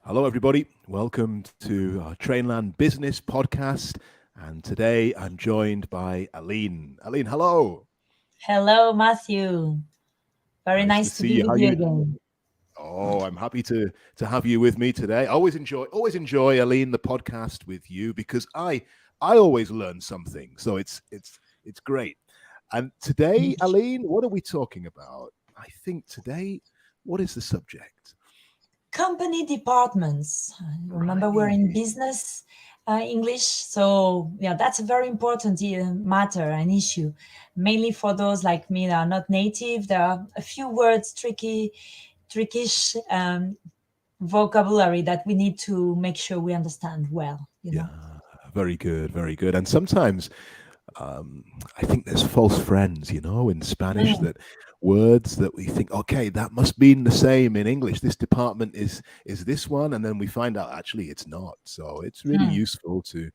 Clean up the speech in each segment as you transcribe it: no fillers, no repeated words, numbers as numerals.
Hello, everybody. Welcome to our Trainlang Business Podcast. And today I'm joined by Aline. Aline, hello. Hello, Matthew. Very Nice to nice to see be you. with How you you? again. Oh, I'm happy to have you with me today. Always enjoy Aline the podcast with you because I always learn something. So it's great. And today, Aline, what are we talking about? I think today, what is the subject? Company departments. Remember, we're in Right. business English, so yeah, that's a very important matter and issue. Mainly for those like me that are not native, there are a few words, trickish vocabulary that we need to make sure we understand well. Yeah, very good, very good. And sometimes um, I think there's false friends, in Spanish Mm, that words that we think, okay, that must mean the same in English. This department is this one, and then we find out actually it's not. So it's really mm. useful to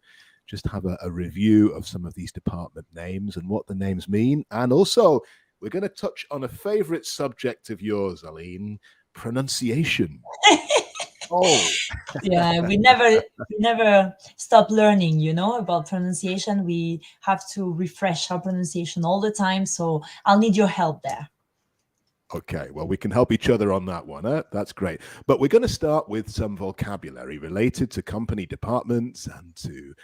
just have a review of some of these department names and what the names mean. And also, we're going to touch on a favorite subject of yours, Aline, pronunciation. Oh, Yeah, we never stop learning, about pronunciation. We have to refresh our pronunciation all the time, so I'll need your help there. okay, well, we can help each other on that one. Huh? That's great. But we're going to start with some vocabulary related to company departments and to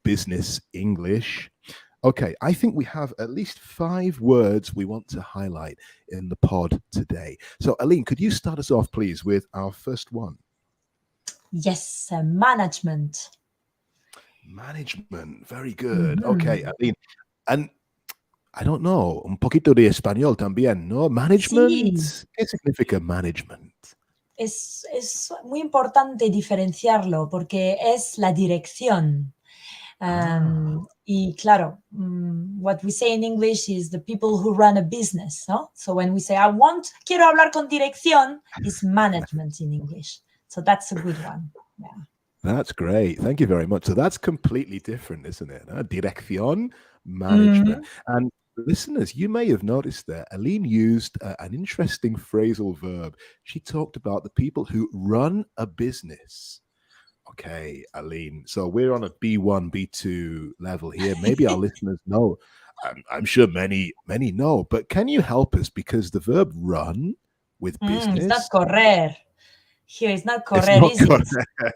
business English. Okay, I think we have at least 5 words we want to highlight in the pod today. So, Aline, could you start us off, please, with our first one? Yes, management. Management. Very good. Okay, Mhm. Aline. And I don't know, un poquito de español también, ¿no? Management. Sí, ¿Qué significa management? es muy importante diferenciarlo porque es la dirección. Ah, Y claro, what we say in English is the people who run a business, ¿no? So when we say, quiero hablar con dirección, is management in English. So that's a good one. Yeah. that's great. Thank you very much. So that's completely different, isn't it? Dirección, management. Mhm. And listeners, you may have noticed that Aline used an interesting phrasal verb. She talked about the people who run a business. Okay, Aline. So we're on a B1, B2 level here. Maybe our listeners know. I'm sure many know, but can you help us? Because the verb run with It's not business, correr. Here, it's not it's correr, not is it? correct.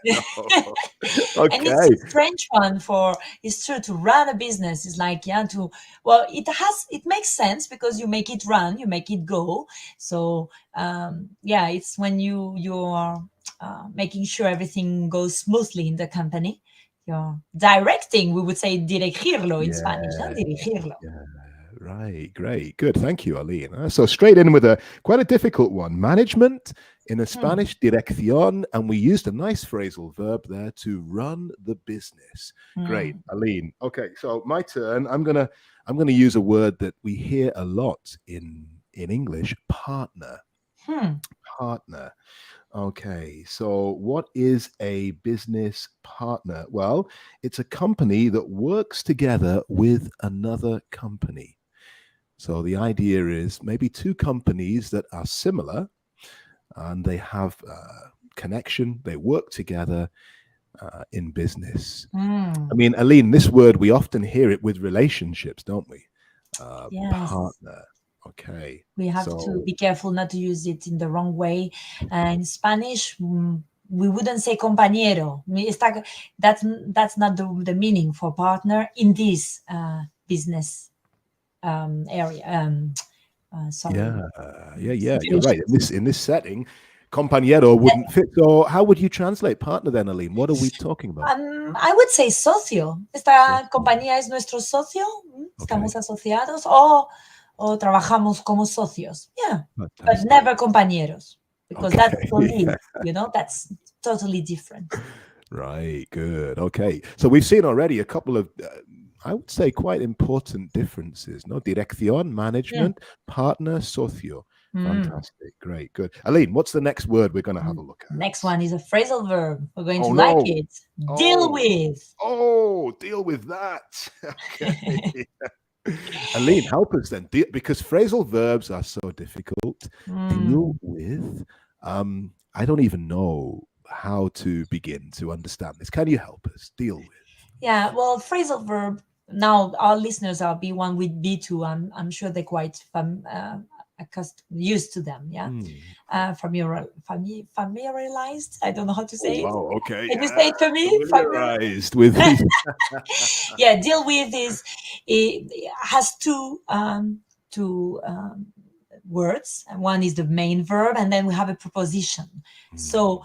No. And it's a Okay. strange one for, it's true, to run a business is like, yeah, well, it makes sense because you make it run, you make it go. So yeah, it's when you're making sure everything goes smoothly in the company. You're directing, we would say dirigirlo in Spanish, ¿no? Yeah. Dirigirlo. Yeah. Right. Great. Good. Thank you, Aline. So straight in with a quite a difficult one. Management in a Hmm. Spanish, dirección, and we used a nice phrasal verb there to run the business. Great, Hmm. Aline. Okay, so my turn. I'm gonna use a word that we hear a lot in English, partner. Hmm. Partner. Okay, so what is a business partner? Well, it's a company that works together with another company. So the idea is maybe two companies that are similar and they have connection, they work together in business. I Hmm. mean, Aline, this word, we often hear it with relationships, don't we? Yes. Partner. Okay, We have to so be careful not to use it in the wrong way. In Spanish, we wouldn't say compañero. That's not the meaning for partner in this business area. Sorry, yeah, you're right. situation. In this setting, compañero wouldn't fit. So how would you translate partner then, Aline? What are we talking about? I would say socio. So, Esta compañía es nuestro socio. Estamos okay, asociados o trabajamos como socios. Yeah, but fantastic. never compañeros because that's Okay, colleague. That's totally different. right, good. Okay, so we've seen already a couple of, I would say, quite important differences. No, dirección, Yeah. management, partner, socio. Mm. Fantastic, great, good. Aline, what's the next word we're going to have a look Next at? one is a phrasal verb. We're going Oh to like no! it. Deal Oh, with. oh, deal with that. Okay. Aline, help us then, because phrasal verbs are so difficult. Deal Mm. with. I don't even know. how to begin to understand this. Can you help us deal with? Yeah, well, phrasal verb. Now, our listeners are B1 with B2. I'm sure they're quite used to them. Yeah, familiarized. I don't know how to Oh, say it. wow. Okay. Can you say it for me? Familiarized with these. Yeah, deal with is it has two words, and one is the main verb, and then we have a preposition. So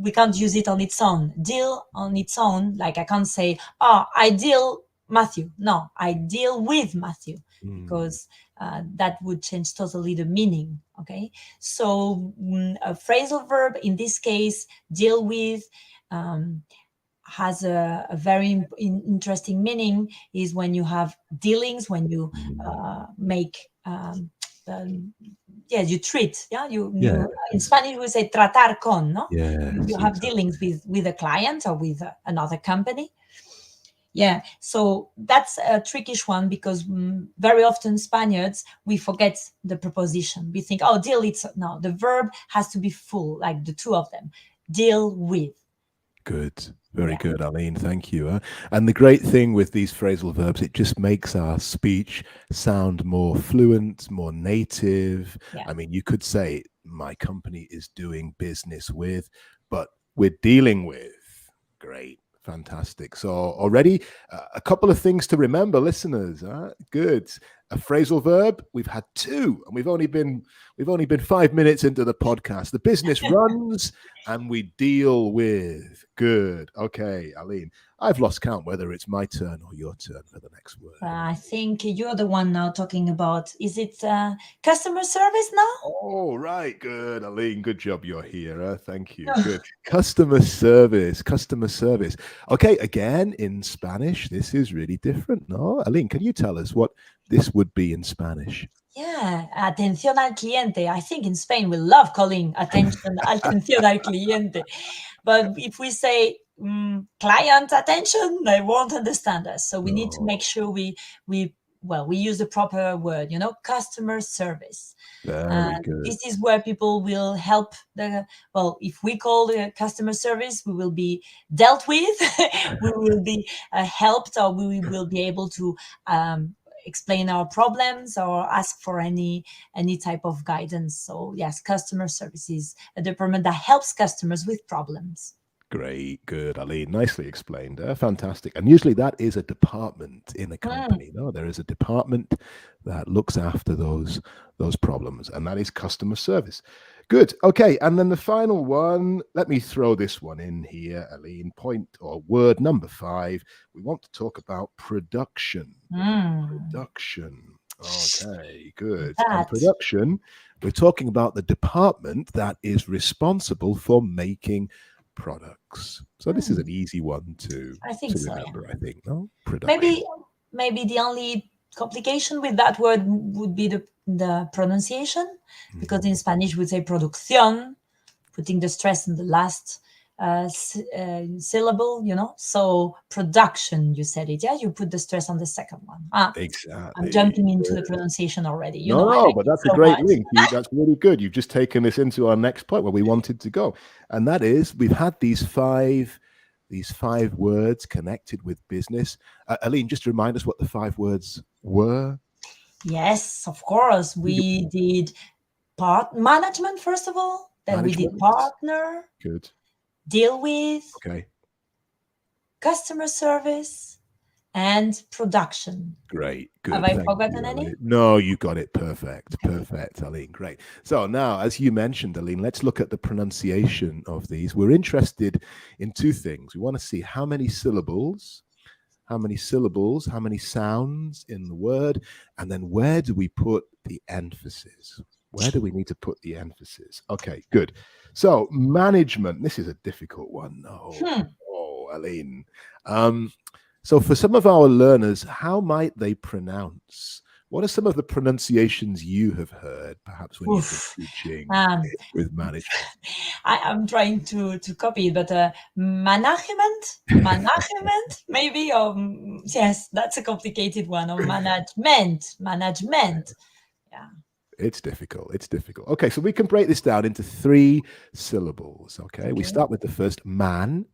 we can't use it on its own. Deal on its own, like I can't say, "Oh, I deal Matthew." No, I deal with Matthew, because that would change totally the meaning. Okay, so a phrasal verb in this case, deal with. Has a very interesting meaning is when you have dealings, when you make yeah, you treat, yeah, you in Spanish we say tratar con, no? Yes, You have dealings with a client or with another company. Yeah, so that's a trickish one because very often Spaniards, we forget the preposition. We think, oh, deal, it's no, the verb has to be full, like the two of them. Deal with. Good. Very good, Aline. Thank you. And the great thing with these phrasal verbs, it just makes our speech sound more fluent, more native. Yeah. I mean, you could say, my company is doing business with, but we're dealing with. Great. Fantastic. So already a couple of things to remember, listeners. Good. A phrasal verb. We've had two, and we've only been 5 minutes into the podcast. The business runs, and we deal with. Good. Okay, Aline. I've lost count whether it's my turn or your turn for the next word. I think you're the one now talking about. Is it customer service now? Oh, right. Good, Aline. Good job you're here. Thank you. Good. Customer service. Customer service. Okay, again, in Spanish, this is really different. No? Aline, can you tell us what this would be in Spanish? Yeah, atención al cliente. I think in Spain we love calling atención al cliente. But if we say client attention, they won't understand us. So we need to make sure we use the proper word, customer service. Very good. This is where people will help if we call the customer service, we will be dealt with, we will be helped, or we will be able to explain our problems or ask for any type of guidance. So yes, customer service is a department that helps customers with problems. Great, good, Aline. Nicely explained. Fantastic. And usually that is a department in a company. No, there is a department that looks after those problems, and that is customer service. Good. Okay, and then the final one. Let me throw this one in here, Aline. Point or word number 5. We want to talk about production. Production. Okay, good. And production. We're talking about the department that is responsible for making products. So this is an easy one to remember. Yeah. I think. No, production. Maybe the only complication with that word would be the pronunciation, because in Spanish we say producción, putting the stress in the last syllable. So production, you said it. Yeah, you put the stress on the second one. Exactly. I'm jumping into the pronunciation already. But that's a great link. That's really good. You've just taken us into our next point where we wanted to go, and that is we've had these five words connected with business. Aline, just remind us what the 5 words were. Yes, of course. We did management first of all. Then we did partner. Good. Deal with. Okay. Customer service and production. Great. Good. Have I forgotten any? No, you got it. Perfect, Aline. Great. So now, as you mentioned, Aline, let's look at the pronunciation of these. We're interested in 2 things. We want to see how many syllables, how many sounds in the word, and then where do we put the emphasis? Where do we need to put the emphasis? Okay, good. So management, this is a difficult one. Oh, Aline. So for some of our learners, how might they pronounce? What are some of the pronunciations you have heard, perhaps when you've been teaching with management? I'm trying to copy it, but management, maybe, or yes, that's a complicated one. Or management. Yeah. It's difficult. It's difficult. Okay, so we can break this down into 3 syllables. Okay, we Okay. start with the first man,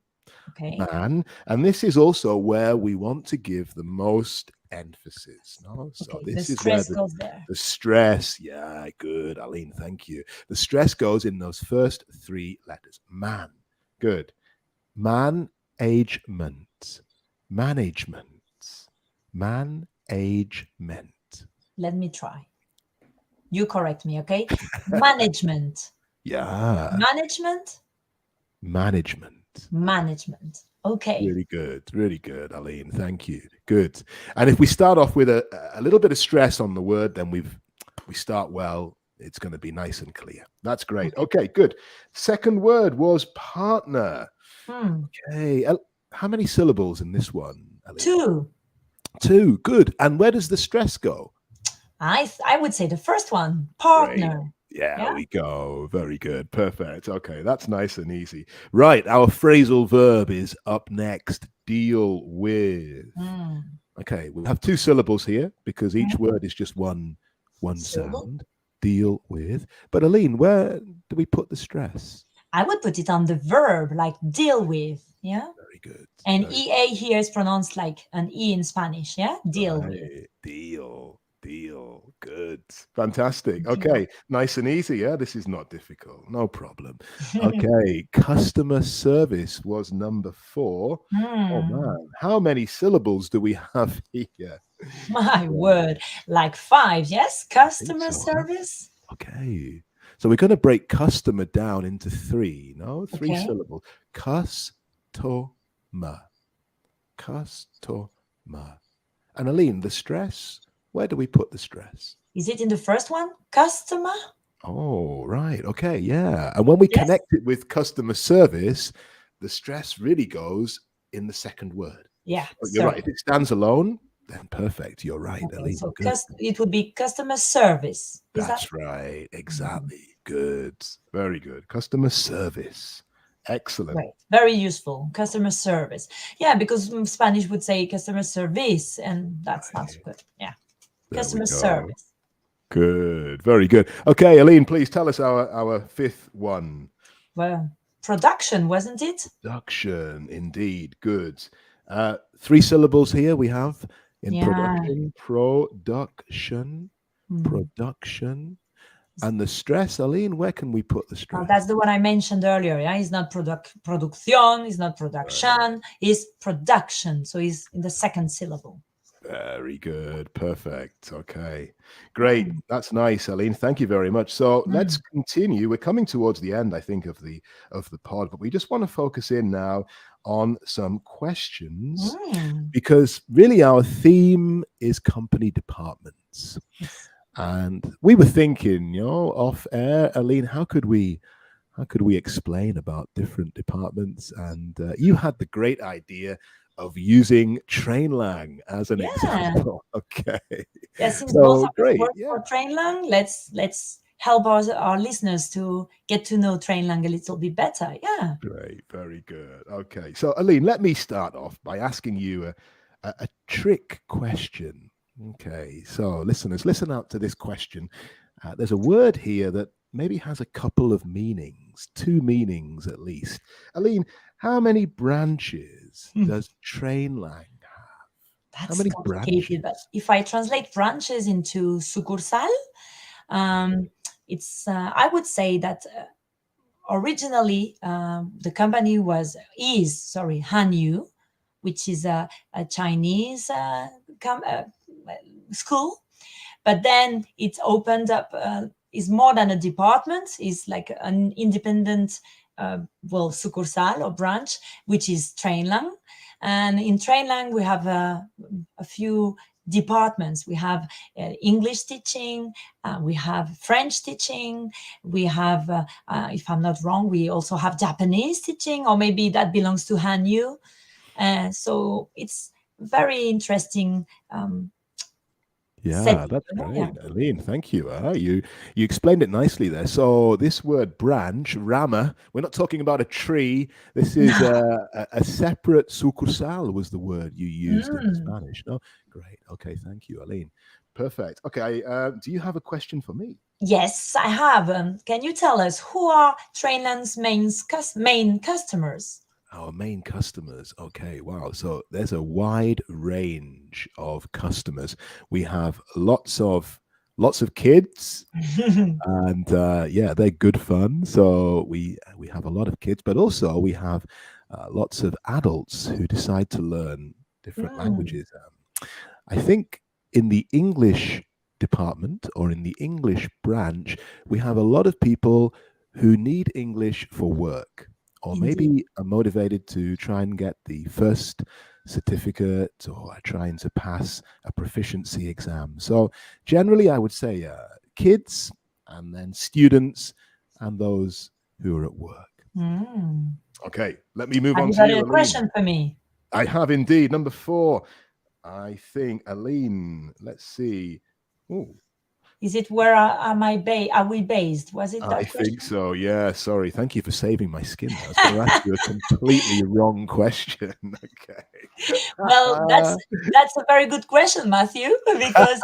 Okay. man, and this is also where we want to give the most emphasis. No, so Okay. The this is where stress goes there. the stress. Yeah, good, Aline. Thank you. The stress goes in those first 3 letters. Man, good. Management, management, management. Let me try. You correct me, okay? Management. Yeah, Management. management. Management. Okay. Really good, Aline. Thank you. Good. And if we start off with a little bit of stress on the word, then we start well. It's going to be nice and clear. That's great. Okay. Okay, good. Second word was partner. Hmm. Okay. How many syllables in this one, Aline? 2. 2. Good. And where does the stress go? I would say the first one, Great. partner. Yeah, Yeah. we go. Very good. Perfect. Okay, that's nice and easy. Right. Our phrasal verb is up next. Deal with. Hmm. Okay, we have 2 syllables here because each Hmm. word is just one Syllable. sound. Deal with. But Aline, where do we put the stress? I would put it on the verb, like deal with. Yeah. Very good. And Very EA here is pronounced like an E in Spanish. Yeah. Deal with. right. Deal. Good. Fantastic. Deal. Okay, nice and easy. Yeah, this is not difficult. No problem. Okay, customer service was number 4. Oh Hmm. man, how many syllables do we have here? My Yeah, word. Like 5. Yes. I think Customer so. Huh? service. Okay. So we're going to break customer down into 3, no? 3 Okay. syllables. Customer. Customer. And Aline, the stress, where do we put the stress? Is it in the first one? Customer? Oh, right. Okay. Yeah. And when we Yes. connect it with customer service, the stress really goes in the second word. Yeah. But you're right. If it stands alone, then perfect. You're right, Okay, Aline. so Good. it would be customer service. Is that? That's right. Exactly. Good. Very good. Customer service. Excellent. Right. Very useful. Customer service. Yeah, because Spanish would say customer service, and that's not good. Yeah. There we Customer go. service. Good. Very good. Okay, Aline, please tell us our 5th one. Well, production, wasn't it? Production. Indeed. Good. 3 syllables here we have in Yeah. production. Production. Hmm. Production. And the stress, Aline, where can we put the stress? That's the one I mentioned earlier. Yeah, it's not production, it's not production, it's production. So it's in the second syllable. Very good. Perfect. Okay. Great. That's nice, Aline. Thank you very much. So let's continue. We're coming towards the end, I think, of the pod, but we just want to focus in now on some questions because really our theme is company departments. And we were thinking, off air, Aline, how could we explain about different departments? And you had the great idea of using Trainlang as an example. Okay. Yes, since So both of us great. work Yeah. for Trainlang, let's help our listeners to get to know Trainlang a little bit better. Yeah. Great. Very good. Okay. So Aline, let me start off by asking you a trick question. Okay. So listeners, listen out to this question. There's a word here that maybe has a couple of meanings, 2 meanings at least. Aline, how many branches does Trainlang have? That's how many complicated. branches? But if I translate branches into sucursal, it's I would say that originally the company is Hanyu, which is a Chinese school, but then it's opened up. Is more than a department. Is like an independent, sucursal or branch, which is Trainlang. And in Trainlang, we have a few departments. We have English teaching, we have French teaching, we have, if I'm not wrong, we also have Japanese teaching, or maybe that belongs to Hanyu. So it's very interesting. Yeah, that's great, Aline. Thank you. You explained it nicely there. So this word branch, rama, we're not talking about a tree. This is a separate sucursal was the word you used in Spanish. No, great. Okay, thank you, Aline. Perfect. Okay, do you have a question for me? Yes, I have. Can you tell us who are Trainland's main customers? Our main customers. Okay, wow. So there's a wide range of customers. We have lots of kids, and yeah, they're good fun. So we have a lot of kids, but also we have lots of adults who decide to learn different Mm, languages. I think in the English department or in the English branch, we have a lot of people who need English for work, or indeed. maybe are motivated to try and get the first certificate or are trying to pass a proficiency exam. So, generally, I would say kids and then students and those who are at work. Mm. Okay, let me move Have on you to got you, a Aline. question for me? I have indeed. Number four. I think Aline, let's see. Oh, Is it where are we based? Was it I that think question? so. Yeah, sorry. Thank you for saving my skin there. I was going to ask you a completely wrong question. Okay. Well, that's a very good question, Matthew, because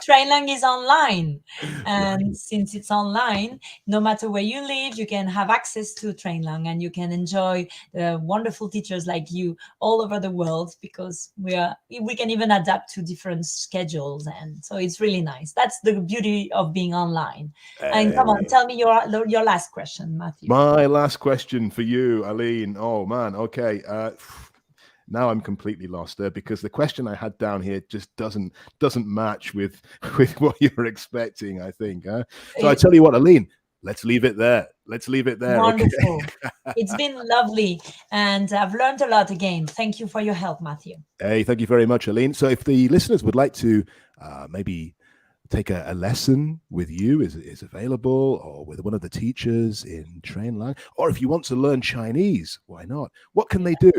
Trainlang is online, and Right. since it's online, no matter where you live, you can have access to Trainlang, and you can enjoy wonderful teachers like you all over the world. Because we can even adapt to different schedules, and so it's really nice. That's the beauty of being online. And come on, Uh, tell me your last question, Matthew. my last question for you, Aline. Oh man. Okay. Now I'm completely lost there because the question I had down here just doesn't match with with what you're expecting. I think. Huh? So I Eh, tell you what, Aline. Let's leave it there. Let's leave it there. Okay. Wonderful. It's been lovely, and I've learned a lot again. Thank you for your help, Matthew. Hey, thank you very much, Aline. So if the listeners would like to maybe take a lesson with you is available or with one of the teachers in Trainlang, or if you want to learn Chinese, why not? What can they do?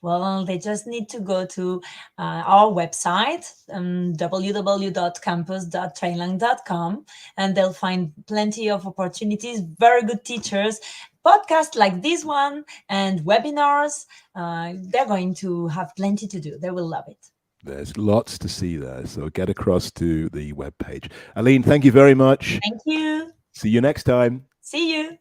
Well, they just need to go to our website, www.campus.trainlang.com, and they'll find plenty of opportunities, very good teachers, podcasts like this one, and webinars. They're going to have plenty to do. They will love it. There's lots to see there. So get across to the webpage. Aline, thank you very much. Thank you. See you next time. See you.